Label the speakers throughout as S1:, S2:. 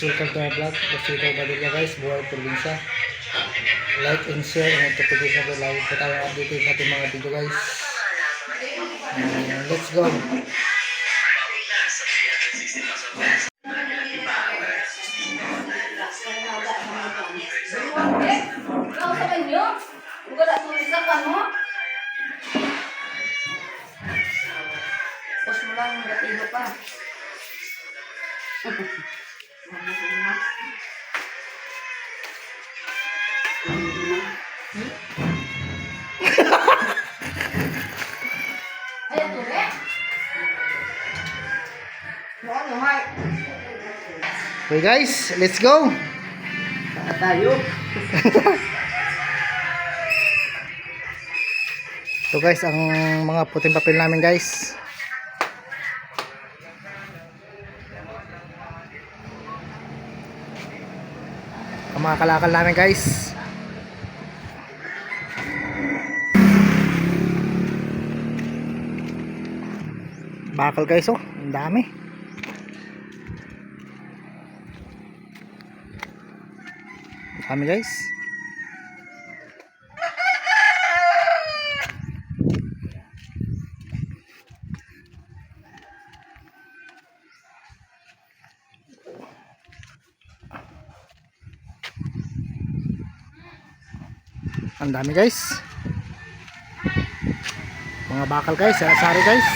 S1: welcome to my vlog. Rosito Badilla guys, buhay probinsya. Like and share and notification ko lagi po tayo update sa ating mga video guys. Let's go.
S2: Pos mo lang, gatigo pa.
S1: Okay guys, let's go.
S2: Tayo.
S1: Ito guys, ang mga puting papel namin guys. Ang mga kalakal namin guys. Bakal guys, oh, ang dami. Ang dami guys. Ang dami guys. Mga bakal guys, sari guys.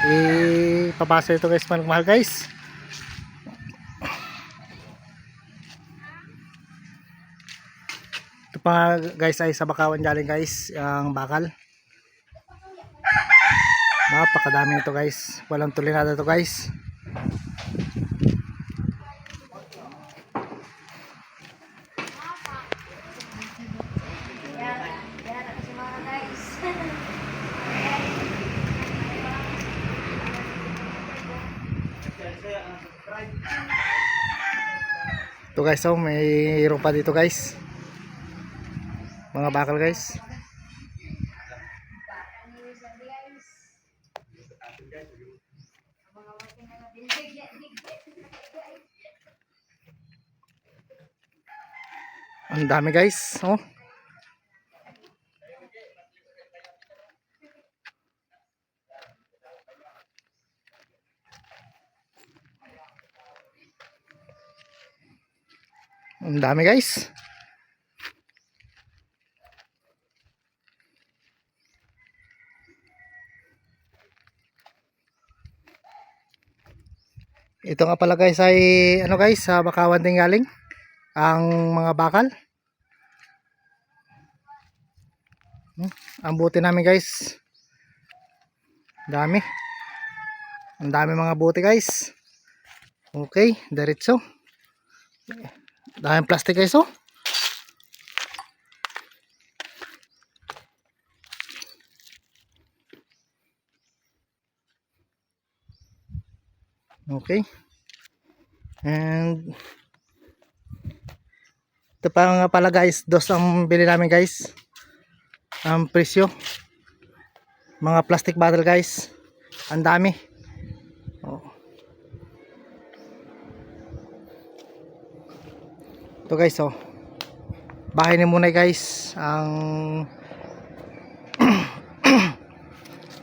S1: Ipapasa ito guys, mahal guys. Ito pa guys ay sa Bakawan galing guys, ang bakal. Napakadami ito guys. Walang tulinada ito guys. Ito guys, oh, may hero pa dito guys. Mga bakal guys. Ang dami guys, oh. Ang dami guys. Ito nga pala guys ay ano guys, sa Bakawan din galing ang mga bakal. Ang buti namin guys. Dami. Ang dami mga buti guys. Okay, diretso. Daming plastic guys, oh. Okay. And ito pa nga pala guys, dos ang bili namin guys. Ang presyo. Mga plastic bottle guys. Ang dami. Oh. Ito guys, oh. Bahay ni Munay guys. Ang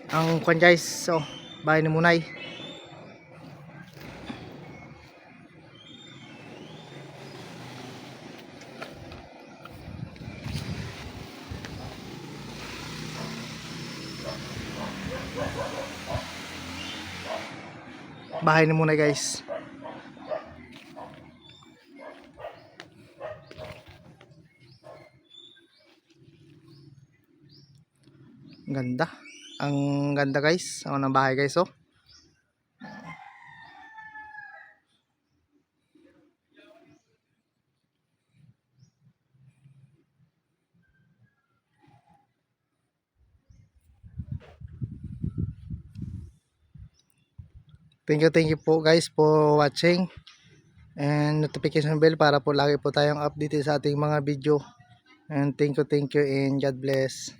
S1: ang kwan guys, so bahay ni Munay. Bahay ni Munay guys. Ganda. Ang ganda guys. Ang ng bahay guys, oh. Thank you po guys for watching. And notification bell para po lagi po tayong update sa ating mga video. And thank you and God bless.